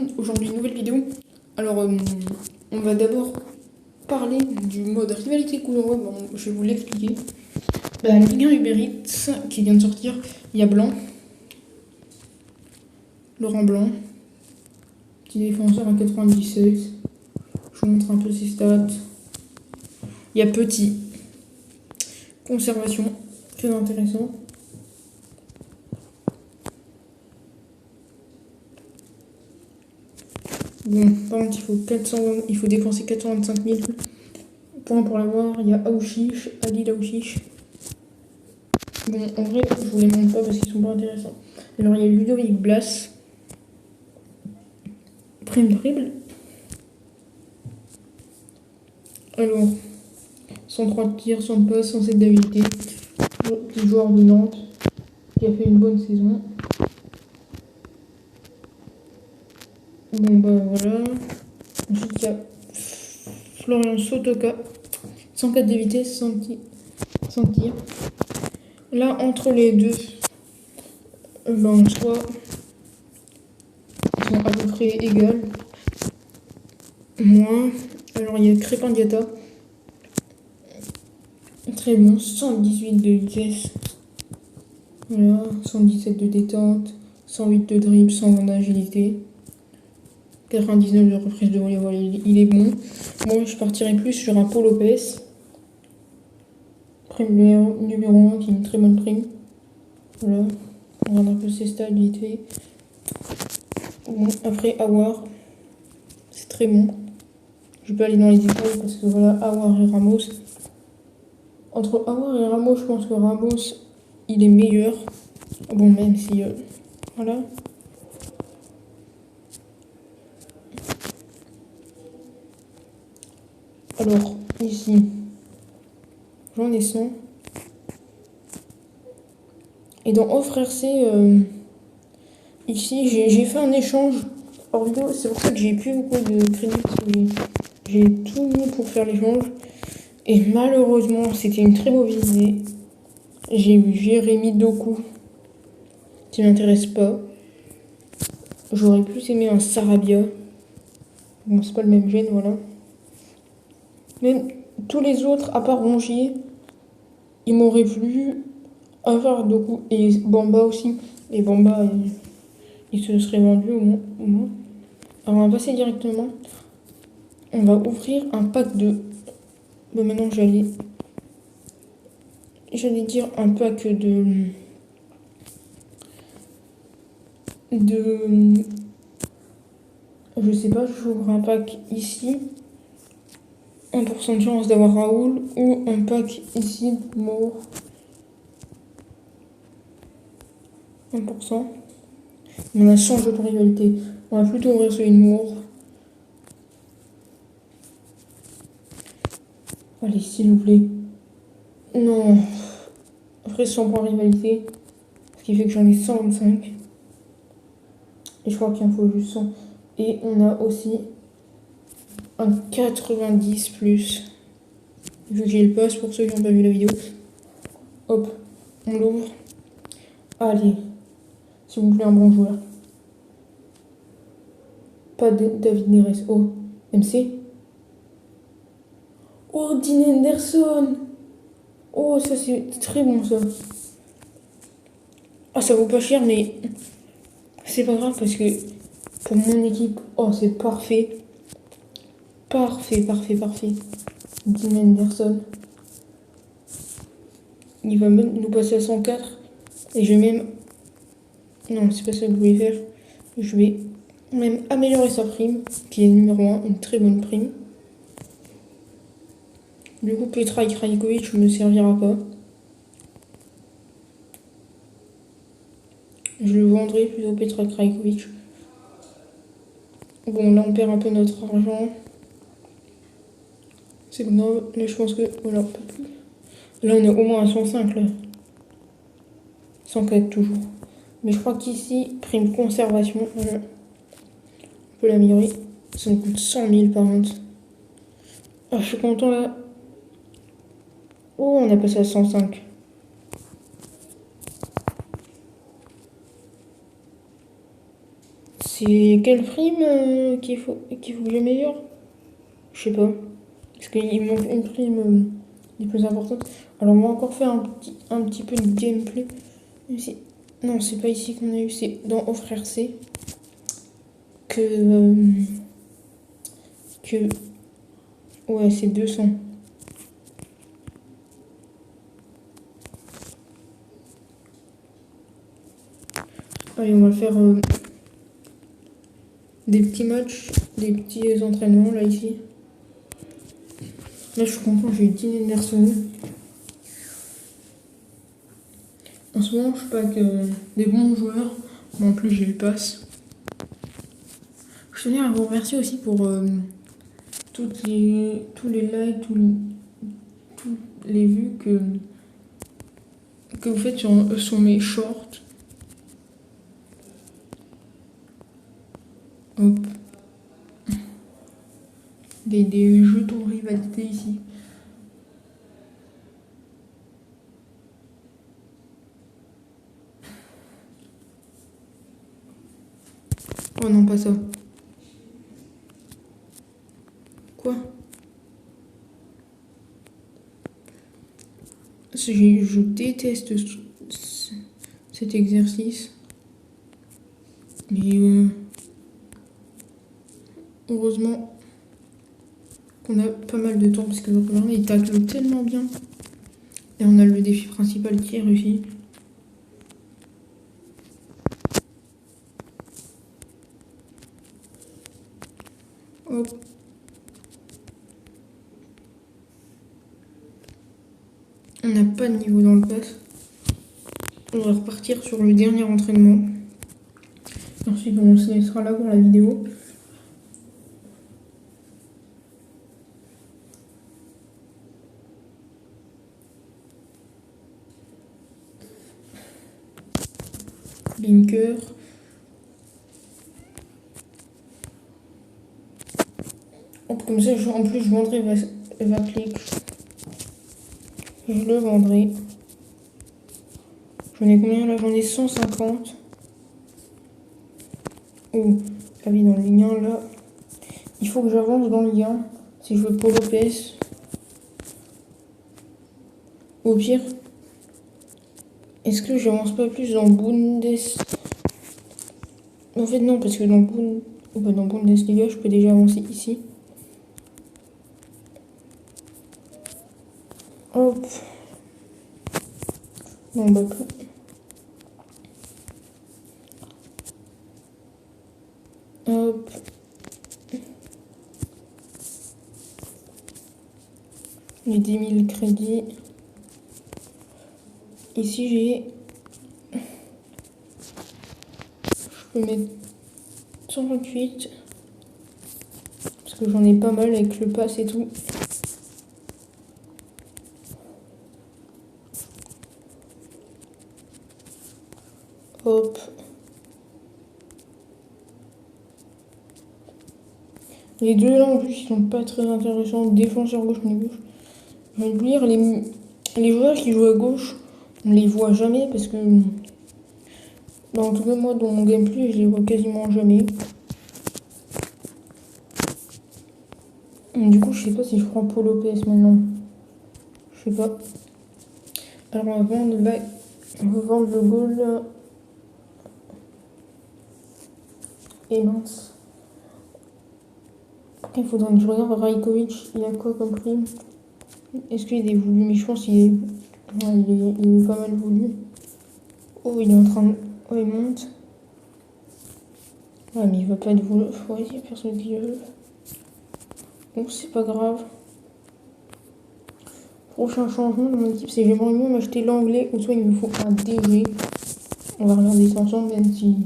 monde, aujourd'hui une nouvelle vidéo. Alors on va d'abord parler du mode rivalité couleur web, je vais vous l'expliquer. La Ligue 1 Uber Eats qui vient de sortir, il y a Blanc, Laurent Blanc, petit défenseur à 97, je vous montre un peu ses stats. Il y a Petit, conservation, très intéressant. Bon, par contre, il faut dépenser 425 000 points pour l'avoir. Il y a Aouchiche, Adil Aouchiche. Bon, en vrai, je vous les montre pas parce qu'ils sont pas intéressants. Alors, il y a Ludovic Blas. Prime dribble. Alors, 103 de tir, 100 de passe, 107 d'habilité. Petit joueur de Nantes qui a fait une bonne saison. Bon, bah voilà. Ensuite, il y a Florian Sotoka. 104 de vitesse, 100 tir. Là, entre les deux, en soi, ils sont à peu près égales. Moins. Alors, il y a Crépin Diatta. Très bon, 118 de vitesse. Voilà, 117 de détente, 108 de dribble, 120 d'agilité. 99 de reprise de volée, voilà, il est bon. Moi, je partirais plus sur un Paul Lopez. Prime numéro 1, qui est une très bonne prime. Voilà, on regarde un peu ses stats vite fait. Bon, après, Aouar, c'est très bon. Je vais pas aller dans les détails parce que voilà, Aouar et Ramos. Entre Aouar et Ramos, je pense que Ramos, il est meilleur. Bon, même si... voilà. Alors, ici, j'en ai 100. Et dans Offre RC, ici, j'ai fait un échange hors vidéo. C'est pour ça que j'ai plus beaucoup de crédits parce que j'ai tout mis pour faire l'échange. Et malheureusement, c'était une très mauvaise idée. J'ai eu Jérémy Doku, qui m'intéresse pas. J'aurais plus aimé un Sarabia. Bon, c'est pas le même gène, voilà. Même tous les autres, à part Rongier, ils m'auraient plu. À part Doku et Bamba aussi. Et Bamba, il se serait vendu au moins. Alors, on va passer directement. On va ouvrir un pack de... Bon, maintenant, j'allais dire un pack de... Je sais pas, j'ouvre un pack ici. 1% de chance d'avoir Raoul. Ou un pack ici, Moore. 1%. On a 100 jeux de rivalité. On va plutôt ouvrir celui de Moore. Allez, s'il vous plaît. Non. Après 100 points de rivalité. Ce qui fait que j'en ai 125. Et je crois qu'il en faut juste 100. Et on a aussi un 90 plus. Vu que j'ai le poste pour ceux qui n'ont pas vu la vidéo. Hop, on l'ouvre. Allez, s'il vous plaît, un bon joueur. Pas de David Neres. Oh, MC. Oh, Dean Henderson. Oh, ça c'est très bon ça. Ah, ça vaut pas cher, mais c'est pas grave parce que pour mon équipe, oh, c'est parfait. Parfait. Dean Henderson. Il va même nous passer à 104. Et je vais même... Non, c'est pas ça que je voulais faire. Je vais même améliorer sa prime, qui est numéro 1, une très bonne prime. Du coup, Petra Krajikovic ne me servira pas. Je le vendrai plutôt Petra Krajikovic. Bon, là, on perd un peu notre argent. C'est bon, là, je pense que... Voilà, pas plus. Là, on est au moins à 105, là. 104 toujours. Mais je crois qu'ici, prime conservation, voilà. On peut l'améliorer. Ça me coûte 100 000 par contre. Ah, je suis content là. Oh, on a passé à 105. C'est quelle prime qu'il faut que j'améliore? Je sais pas. Parce qu'il manque une prime des plus importantes. Alors on va encore faire un petit peu de gameplay. Non, c'est pas ici qu'on a eu, c'est dans Offre RC que ouais, c'est 200. Allez, on va faire des petits matchs, des petits entraînements là ici. Là je suis content, j'ai eu dîner de mercenaires. En ce moment je suis pas que des bons joueurs, mais en plus j'ai le pass. Je tenais à vous remercier aussi pour tous les likes, toutes les vues que vous faites sur mes shorts. Hop. Des jetons de rivalité ici. Oh non, pas ça. Quoi? Je déteste cet exercice. Mais heureusement qu'on a pas mal de temps parce que regardez, il tacle tellement bien. Et on a le défi principal qui est réussi. Hop. On n'a pas de niveau dans le pass. On va repartir sur le dernier entraînement. Ensuite, on se laissera là pour la vidéo. Linker. Comme ça, en plus, je vendrai Vaclix. Je le vendrai. J'en ai combien là? J'en ai 150. Oh, ah oui, dans le Ligue 1 là. Il faut que j'avance dans le Ligue 1 si je veux Polo PS. Au pire, est-ce que j'avance pas plus dans Bundes? En fait, non, parce que dans Bundesliga, je peux déjà avancer ici. Hop. Non, bah, hop. Les 10 000 crédits. Ici, j'ai... Je peux mettre 128. Parce que j'en ai pas mal avec le pass et tout. Hop. Les deux là en plus ils sont pas très intéressants. Défenseur gauche, mais gauche. Je vais vous lire les joueurs qui jouent à gauche. On les voit jamais parce que. Bah, en tout cas, moi dans mon gameplay, je les vois quasiment jamais. Du coup, je sais pas si je prends Polo PS maintenant. Je sais pas. Alors, on va vendre le goal. Et mince. Après, il faudrait que je regarde Rajkovic. Il a quoi comme prime? Est-ce qu'il est voulu? Mais je pense qu'il est... Ouais, il est pas mal voulu. Oh, il est en train de... Oh, il monte. Ouais, mais il va pas être voulu. Ouais, il y a personne qui le veut. Bon, c'est pas grave. Prochain changement dans mon équipe, c'est j'aimerais mieux m'acheter l'anglais ou soit il me faut un DG. On va regarder ça ensemble, même si...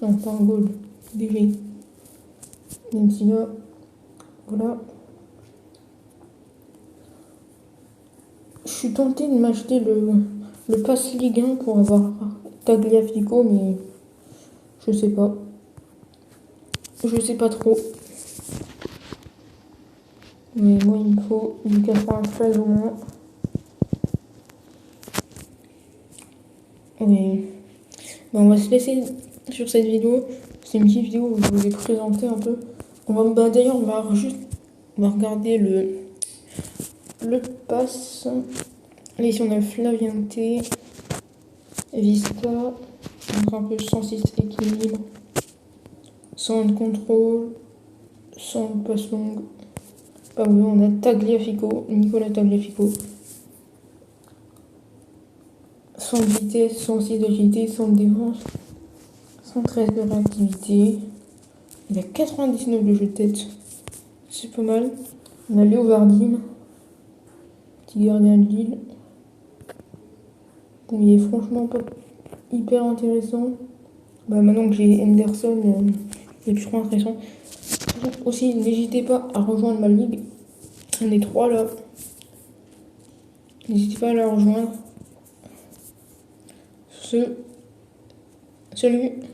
Non, pas un goal. DG. Même si là... Voilà. Je suis tentée de m'acheter le pass Ligue 1 pour avoir Tagliafico, mais je sais pas. Je sais pas trop. Mais moi, il me faut du 93 au moins. Mais on va se laisser sur cette vidéo. C'est une petite vidéo où je vous ai présenté un peu. D'ailleurs, on va regarder le pass. Là, ici, on a Flaviente, Vista, donc un peu 106 équilibre, Sound Control, Sound Pass Long. Ah oui, on a Tagliafico, Nicolas Tagliafico. 100 de vitesse, 106 d'agilité, 100 de défense, 113 de réactivité. Il a 99 de jeu de tête. C'est pas mal. On a Léo Vardim, petit gardien de Lille. Bon, il est franchement pas hyper intéressant. Maintenant que j'ai Henderson, il est plus trop intéressant. Aussi, n'hésitez pas à rejoindre ma ligue. On est 3 là. N'hésitez pas à la rejoindre. Salut.